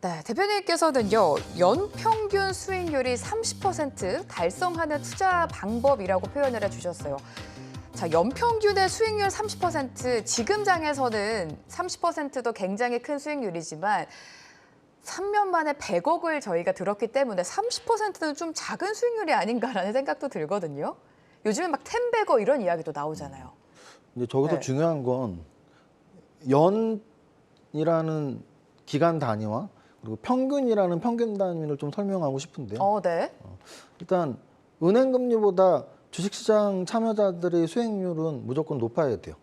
네, 대표님께서는요, 연평균 수익률이 30% 달성하는 투자 방법이라고 표현을 해주셨어요. 자, 연평균의 수익률 30%, 지금 장에서는 30%도 굉장히 큰 수익률이지만 3년 만에 100억을 저희가 들었기 때문에 30%는 좀 작은 수익률이 아닌가라는 생각도 들거든요. 요즘에 막 10배거 이런 이야기도 나오잖아요. 근데 저기서 네. 중요한 건 연이라는 기간 단위와 그리고 평균이라는 평균 단위를 좀 설명하고 싶은데요. 네. 일단 은행 금리보다 주식시장 참여자들의 수익률은 무조건 높아야 돼요.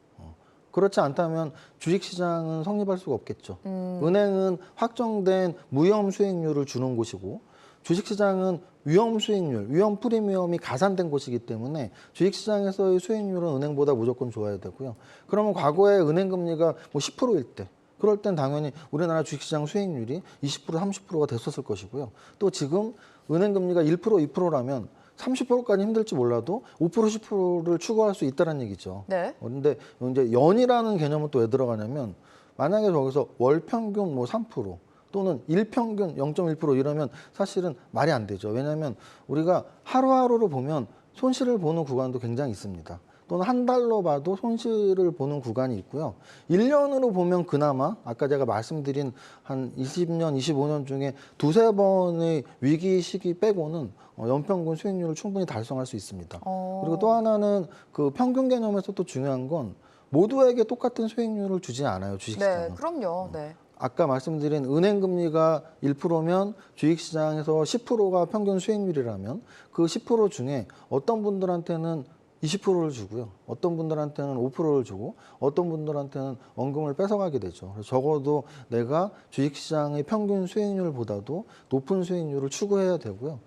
그렇지 않다면 주식시장은 성립할 수가 없겠죠. 은행은 확정된 무위험 수익률을 주는 곳이고 주식시장은 위험 수익률, 위험 프리미엄이 가산된 곳이기 때문에 주식시장에서의 수익률은 은행보다 무조건 좋아야 되고요. 그러면 과거에 은행 금리가 뭐 10%일 때 그럴 땐 당연히 우리나라 주식시장 수익률이 20%, 30%가 됐었을 것이고요. 또 지금 은행 금리가 1%, 2%라면 30%까지 힘들지 몰라도 5%, 10%를 추구할 수 있다는 얘기죠. 네. 그런데 이제 연이라는 개념은 또 왜 들어가냐면 만약에 저기서 월 평균 뭐 3% 또는 일평균 0.1% 이러면 사실은 말이 안 되죠. 왜냐하면 우리가 하루하루로 보면 손실을 보는 구간도 굉장히 있습니다. 또는 한 달로 봐도 손실을 보는 구간이 있고요. 1년으로 보면 그나마 아까 제가 말씀드린 한 20년, 25년 중에 두세 번의 위기 시기 빼고는 연평균 수익률을 충분히 달성할 수 있습니다. 그리고 또 하나는 그 평균 개념에서 또 중요한 건 모두에게 똑같은 수익률을 주지 않아요, 주식시장은. 네, 그럼요. 네. 아까 말씀드린 은행 금리가 1%면 주식시장에서 10%가 평균 수익률이라면 그 10% 중에 어떤 분들한테는 20%를 주고요. 어떤 분들한테는 5%를 주고 어떤 분들한테는 원금을 뺏어가게 되죠. 그래서 적어도 내가 주식시장의 평균 수익률보다도 높은 수익률을 추구해야 되고요.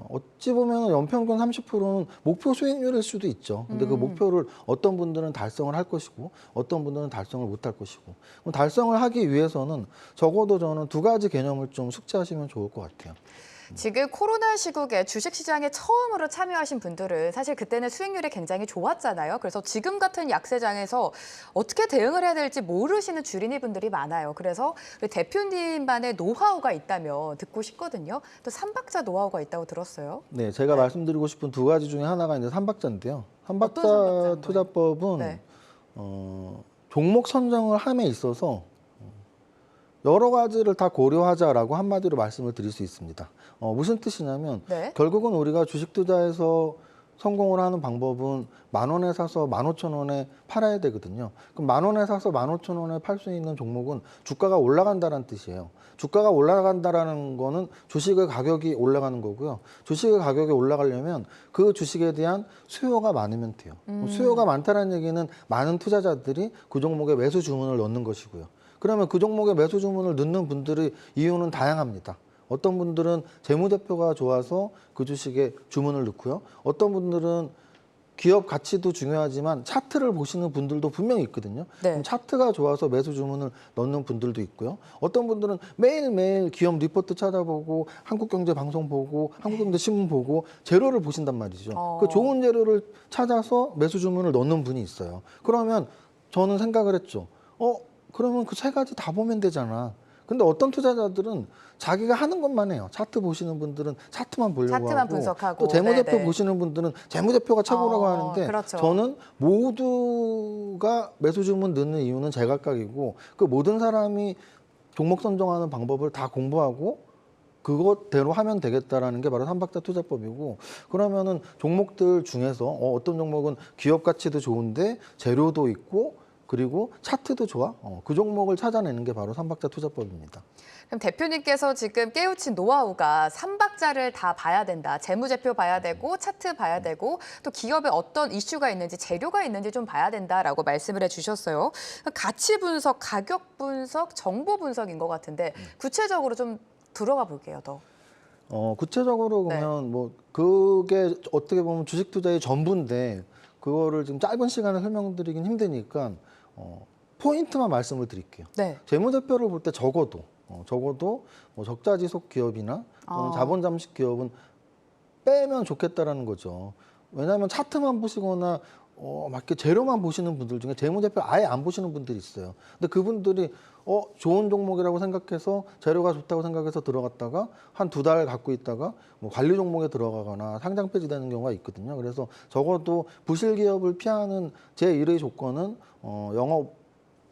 어찌 보면 연평균 30%는 목표 수익률일 수도 있죠. 근데 그 목표를 어떤 분들은 달성을 할 것이고 어떤 분들은 달성을 못 할 것이고 그럼 달성을 하기 위해서는 적어도 저는 두 가지 개념을 좀 숙지하시면 좋을 것 같아요. 지금 코로나 시국에 주식시장에 처음으로 참여하신 분들은 사실 그때는 수익률이 굉장히 좋았잖아요. 그래서 지금 같은 약세장에서 어떻게 대응을 해야 될지 모르시는 주린이 분들이 많아요. 그래서 우리 대표님만의 노하우가 있다면 듣고 싶거든요. 또 삼박자 노하우가 있다고 들었어요. 네, 제가 말씀드리고 싶은 두 가지 중에 하나가 이제 삼박자인데요. 삼박자 삼박자인 투자법은 네. 종목 선정을 함에 있어서 여러 가지를 다 고려하자라고 한마디로 말씀을 드릴 수 있습니다. 무슨 뜻이냐면 네. 결국은 우리가 주식 투자에서 성공을 하는 방법은 10,000원에 사서 15,000원에 팔아야 되거든요. 그럼 10,000원에 사서 15,000원에 팔 수 있는 종목은 주가가 올라간다는 뜻이에요. 주가가 올라간다라는 거는 주식의 가격이 올라가는 거고요. 주식의 가격이 올라가려면 그 주식에 대한 수요가 많으면 돼요. 수요가 많다는 얘기는 많은 투자자들이 그 종목에 매수 주문을 넣는 것이고요. 그러면 그 종목에 매수 주문을 넣는 분들의 이유는 다양합니다. 어떤 분들은 재무제표가 좋아서 그 주식에 주문을 넣고요. 어떤 분들은 기업 가치도 중요하지만 차트를 보시는 분들도 분명히 있거든요. 네. 그럼 차트가 좋아서 매수 주문을 넣는 분들도 있고요. 어떤 분들은 매일매일 기업 리포트 찾아보고 한국경제 방송 보고 한국경제 신문 보고 재료를 보신단 말이죠. 그 좋은 재료를 찾아서 매수 주문을 넣는 분이 있어요. 그러면 저는 생각을 했죠. 그러면 그 세 가지 다 보면 되잖아. 근데 어떤 투자자들은 자기가 하는 것만 해요. 차트 보시는 분들은 차트만 보려고 차트만 하고 분석하고. 또 재무제표 네네. 보시는 분들은 재무제표가 최고라고 하는데 그렇죠. 저는 모두가 매수 주문 넣는 이유는 제각각이고 그 모든 사람이 종목 선정하는 방법을 다 공부하고 그것대로 하면 되겠다라는 게 바로 삼박자 투자법이고 그러면은 종목들 중에서 어떤 종목은 기업 가치도 좋은데 재료도 있고 그리고 차트도 좋아. 그 종목을 찾아내는 게 바로 삼박자 투자법입니다. 그럼 대표님께서 지금 깨우친 노하우가 삼박자를 다 봐야 된다. 재무제표 봐야 되고 차트 봐야 되고 또 기업에 어떤 이슈가 있는지 재료가 있는지 좀 봐야 된다라고 말씀을 해주셨어요. 가치 분석, 가격 분석, 정보 분석인 것 같은데 구체적으로 좀 들어가 볼게요. 더. 구체적으로 보면 뭐 그게 어떻게 보면 주식 투자의 전부인데 그거를 지금 짧은 시간에 설명드리긴 힘드니까 포인트만 말씀을 드릴게요. 네. 재무제표를 볼 때 적어도 뭐 적자지속 기업이나 또는 자본 잠식 기업은 빼면 좋겠다라는 거죠. 왜냐하면 차트만 보시거나 막 이렇게 재료만 보시는 분들 중에 재무제표 아예 안 보시는 분들이 있어요. 근데 그분들이 좋은 종목이라고 생각해서 재료가 좋다고 생각해서 들어갔다가 한 2달 갖고 있다가 뭐 관리 종목에 들어가거나 상장 폐지되는 경우가 있거든요. 그래서 적어도 부실 기업을 피하는 제1의 조건은 영업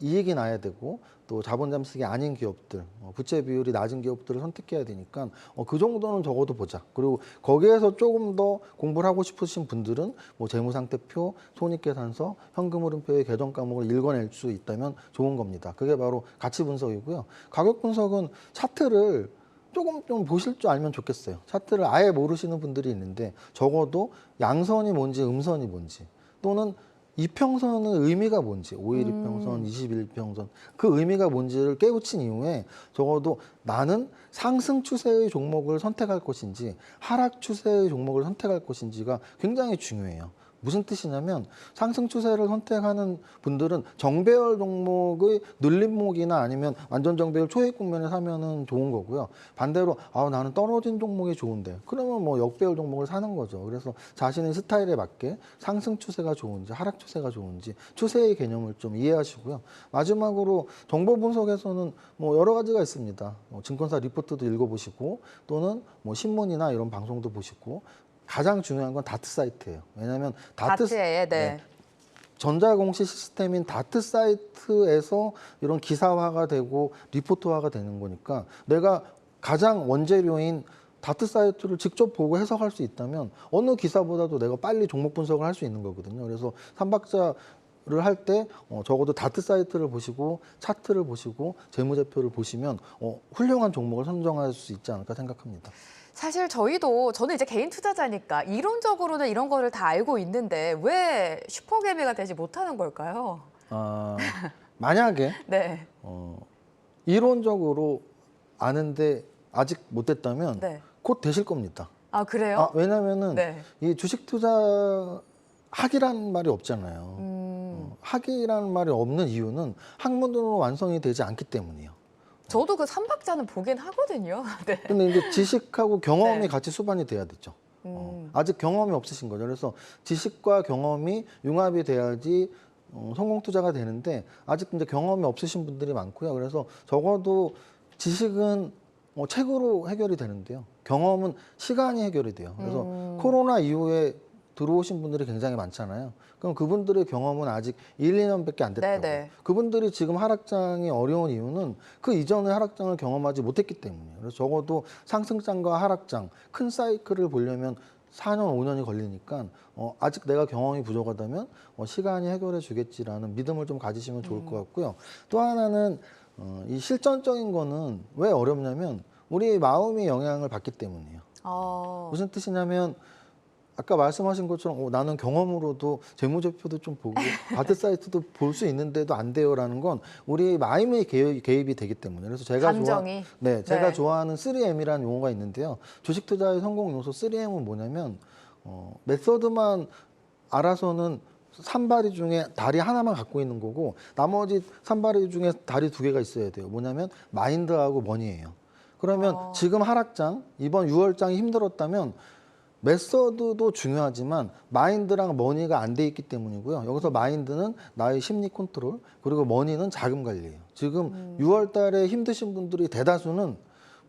이익이 나야 되고 또 자본 잠식이 아닌 기업들, 부채 비율이 낮은 기업들을 선택해야 되니까 그 정도는 적어도 보자. 그리고 거기에서 조금 더 공부를 하고 싶으신 분들은 뭐 재무상태표, 손익계산서, 현금흐름표의 계정 과목을 읽어낼 수 있다면 좋은 겁니다. 그게 바로 가치 분석이고요. 가격 분석은 차트를 조금 좀 보실 줄 알면 좋겠어요. 차트를 아예 모르시는 분들이 있는데 적어도 양선이 뭔지 음선이 뭔지 또는 이평선의 의미가 뭔지, 5일 이평선, 20일 이평선, 그 의미가 뭔지를 깨우친 이후에 적어도 나는 상승 추세의 종목을 선택할 것인지 하락 추세의 종목을 선택할 것인지가 굉장히 중요해요. 무슨 뜻이냐면 상승 추세를 선택하는 분들은 정배열 종목의 늘림목이나 아니면 완전 정배열 초입 국면에 사면은 좋은 거고요. 반대로 나는 떨어진 종목이 좋은데 그러면 뭐 역배열 종목을 사는 거죠. 그래서 자신의 스타일에 맞게 상승 추세가 좋은지 하락 추세가 좋은지 추세의 개념을 좀 이해하시고요. 마지막으로 정보 분석에서는 뭐 여러 가지가 있습니다. 증권사 리포트도 읽어보시고 또는 뭐 신문이나 이런 방송도 보시고 가장 중요한 건 다트 사이트예요. 왜냐하면 다트에 전자공시 시스템인 다트 사이트에서 이런 기사화가 되고 리포트화가 되는 거니까 내가 가장 원재료인 다트 사이트를 직접 보고 해석할 수 있다면 어느 기사보다도 내가 빨리 종목 분석을 할 수 있는 거거든요. 그래서 삼박자를 할 때 적어도 다트 사이트를 보시고 차트를 보시고 재무제표를 보시면 훌륭한 종목을 선정할 수 있지 않을까 생각합니다. 사실 저는 이제 개인 투자자니까 이론적으로는 이런 거를 다 알고 있는데 왜 슈퍼개미가 되지 못하는 걸까요? 만약에 네. 이론적으로 아는데 아직 못 됐다면 네. 곧 되실 겁니다. 아, 그래요? 왜냐면은 네. 이 주식 투자 학이라는 말이 없잖아요. 학이라는 말이 없는 이유는 학문으로 완성이 되지 않기 때문이에요. 저도 그 삼박자는 보긴 하거든요. 네. 근데 이제 지식하고 경험이 네. 같이 수반이 돼야 되죠. 아직 경험이 없으신 거죠. 그래서 지식과 경험이 융합이 돼야지 성공 투자가 되는데 아직 이제 경험이 없으신 분들이 많고요. 그래서 적어도 지식은 책으로 해결이 되는데요. 경험은 시간이 해결이 돼요. 그래서 코로나 이후에 들어오신 분들이 굉장히 많잖아요. 그럼 그분들의 경험은 아직 1, 2년밖에 안 됐다고. 네네. 그분들이 지금 하락장이 어려운 이유는 그 이전의 하락장을 경험하지 못했기 때문이에요. 그래서 적어도 상승장과 하락장, 큰 사이클을 보려면 4년, 5년이 걸리니까 아직 내가 경험이 부족하다면 시간이 해결해 주겠지라는 믿음을 좀 가지시면 좋을 것 같고요. 또 하나는 이 실전적인 거는 왜 어렵냐면 우리 마음이 영향을 받기 때문이에요. 무슨 뜻이냐면 아까 말씀하신 것처럼 나는 경험으로도 재무제표도 좀 보고 다트 사이트도 볼 수 있는데도 안 돼요라는 건 우리 마음의 개입이 되기 때문에 그래서 제가 감정이. 제가 좋아하는 3M이라는 용어가 있는데요. 주식 투자의 성공 요소 3M은 뭐냐면 메서드만 알아서는 3발이 중에 다리 하나만 갖고 있는 거고 나머지 3발이 중에 다리 2개가 있어야 돼요. 뭐냐면 마인드하고 머니예요. 그러면 지금 하락장 이번 6월장이 힘들었다면 메서드도 중요하지만 마인드랑 머니가 안 돼 있기 때문이고요. 여기서 마인드는 나의 심리 컨트롤 그리고 머니는 자금 관리예요. 지금 6월 달에 힘드신 분들이 대다수는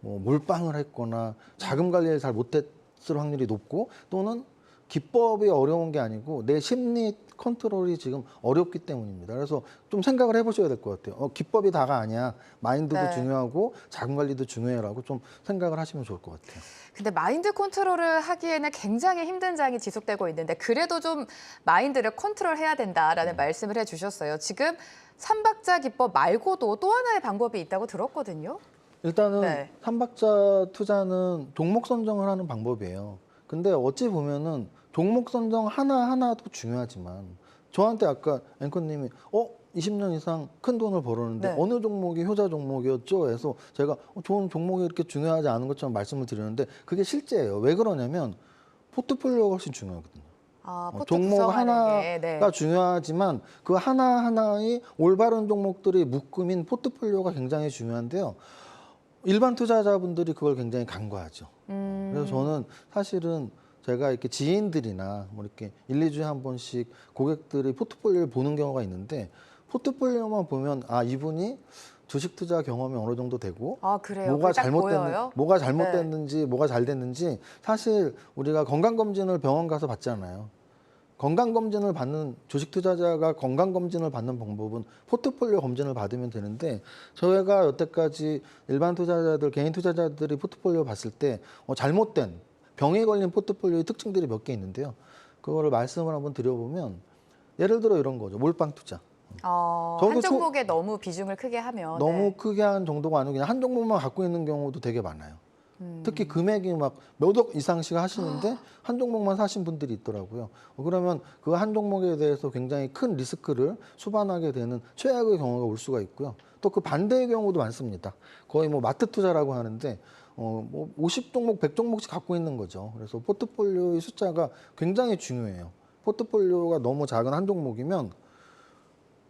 뭐 몰빵을 했거나 자금 관리를 잘 못했을 확률이 높고 또는 기법이 어려운 게 아니고 내 심리 컨트롤이 지금 어렵기 때문입니다. 그래서 좀 생각을 해보셔야 될 것 같아요. 기법이 다가 아니야. 마인드도 네. 중요하고 자금 관리도 중요해라고 좀 생각을 하시면 좋을 것 같아요. 근데 마인드 컨트롤을 하기에는 굉장히 힘든 장이 지속되고 있는데 그래도 좀 마인드를 컨트롤해야 된다라는 말씀을 해주셨어요. 지금 삼박자 기법 말고도 또 하나의 방법이 있다고 들었거든요. 일단은 네. 삼박자 투자는 종목 선정을 하는 방법이에요. 근데 어찌 보면은 종목 선정 하나하나도 중요하지만 저한테 아까 앵커님이 20년 이상 큰 돈을 벌었는데 네. 어느 종목이 효자 종목이었죠? 해서 제가 좋은 종목이 이렇게 중요하지 않은 것처럼 말씀을 드렸는데 그게 실제예요. 왜 그러냐면 포트폴리오가 훨씬 중요하거든요. 포트 종목 구성하는 하나가 게, 네. 중요하지만 그 하나하나의 올바른 종목들이 묶음인 포트폴리오가 굉장히 중요한데요. 일반 투자자분들이 그걸 굉장히 간과하죠. 그래서 저는 사실은 제가 이렇게 지인들이나 뭐 이렇게 1, 2주에 한 번씩 고객들이 포트폴리오를 보는 경우가 있는데 포트폴리오만 보면 아 이분이 주식 투자 경험이 어느 정도 되고 아, 그래요? 그게 딱 보여요? 뭐가 잘못됐는지 뭐가 잘 됐는지 사실 우리가 건강검진을 병원 가서 받잖아요. 건강검진을 받는 주식 투자자가 건강검진을 받는 방법은 포트폴리오 검진을 받으면 되는데 저희가 여태까지 일반 투자자들, 개인 투자자들이 포트폴리오 봤을 때 잘못된 병에 걸린 포트폴리오의 특징들이 몇 개 있는데요. 그거를 말씀을 한번 드려보면 예를 들어 이런 거죠. 몰빵 투자. 저도 한 종목에 너무 비중을 크게 하면 너무 크게 한 정도가 아니고 그냥 한 종목만 갖고 있는 경우도 되게 많아요. 특히 금액이 막 몇 억 이상씩 하시는데 한 종목만 사신 분들이 있더라고요. 그러면 그 한 종목에 대해서 굉장히 큰 리스크를 수반하게 되는 최악의 경우가 올 수가 있고요. 또 그 반대의 경우도 많습니다. 거의 뭐 마트 투자라고 하는데 뭐 50종목, 100종목씩 갖고 있는 거죠. 그래서 포트폴리오의 숫자가 굉장히 중요해요. 포트폴리오가 너무 작은 한 종목이면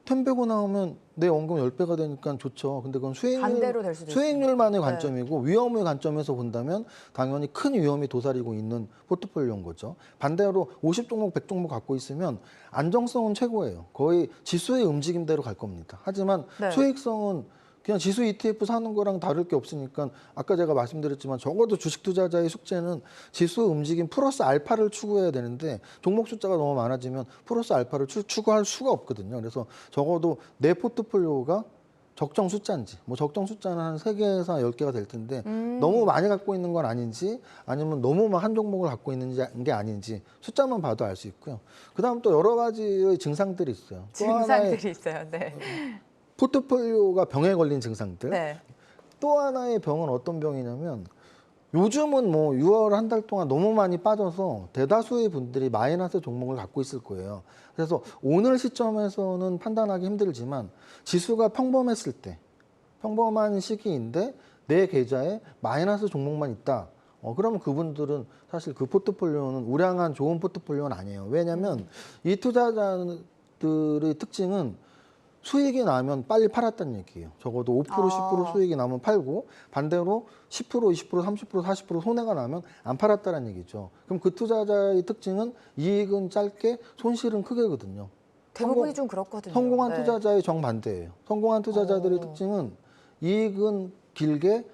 10배고 나오면 내 원금 10배가 되니까 좋죠. 근데 그건 반대로 될 수도 수익률만의 있습니다. 관점이고 위험의 관점에서 본다면 당연히 큰 위험이 도사리고 있는 포트폴리오인 거죠. 반대로 50종목, 100종목 갖고 있으면 안정성은 최고예요. 거의 지수의 움직임대로 갈 겁니다. 하지만 네. 수익성은 그냥 지수 ETF 사는 거랑 다를 게 없으니까 아까 제가 말씀드렸지만 적어도 주식 투자자의 숙제는 지수 움직임 플러스 알파를 추구해야 되는데 종목 숫자가 너무 많아지면 플러스 알파를 추구할 수가 없거든요. 그래서 적어도 내 포트폴리오가 적정 숫자인지 뭐 적정 숫자는 한 3개에서 10개가 될 텐데 너무 많이 갖고 있는 건 아닌지 아니면 너무 막 한 종목을 갖고 있는 게 아닌지 숫자만 봐도 알 수 있고요. 그다음 또 여러 가지의 증상들이 있어요. 또 하나의 증상들이 있어요. 네. 포트폴리오가 병에 걸린 증상들. 네. 또 하나의 병은 어떤 병이냐면 요즘은 뭐 6월 한 달 동안 너무 많이 빠져서 대다수의 분들이 마이너스 종목을 갖고 있을 거예요. 그래서 오늘 시점에서는 판단하기 힘들지만 지수가 평범했을 때, 평범한 시기인데 내 계좌에 마이너스 종목만 있다. 그러면 그분들은 사실 그 포트폴리오는 우량한 좋은 포트폴리오는 아니에요. 왜냐하면 이 투자자들의 특징은 수익이 나면 빨리 팔았다는 얘기예요. 적어도 5%, 10% 수익이 나면 팔고 반대로 10%, 20%, 30%, 40% 손해가 나면 안 팔았다는 얘기죠. 그럼 그 투자자의 특징은 이익은 짧게 손실은 크게거든요. 대부분이 좀 그렇거든요. 성공한 네. 투자자의 정반대예요. 성공한 투자자들의 특징은 이익은 길게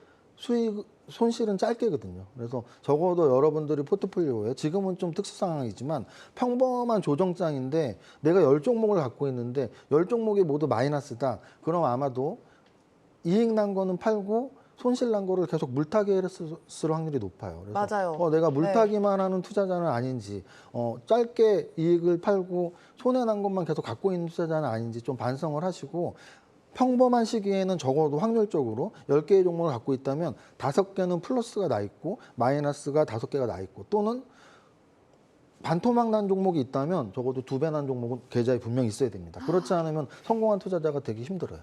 손실은 짧게거든요. 그래서 적어도 여러분들이 포트폴리오에 지금은 좀 특수 상황이지만 평범한 조정장인데 내가 10종목을 갖고 있는데 10종목이 모두 마이너스다. 그럼 아마도 이익 난 거는 팔고 손실 난 거를 계속 물타기 했을 확률이 높아요. 그래서 맞아요. 내가 물타기만 하는 투자자는 아닌지 짧게 이익을 팔고 손해 난 것만 계속 갖고 있는 투자자는 아닌지 좀 반성을 하시고 평범한 시기에는 적어도 확률적으로 10개의 종목을 갖고 있다면 5개는 플러스가 나 있고 마이너스가 5개가 나 있고 또는 반토막 난 종목이 있다면 적어도 2배 난 종목은 계좌에 분명히 있어야 됩니다. 그렇지 않으면 성공한 투자자가 되기 힘들어요.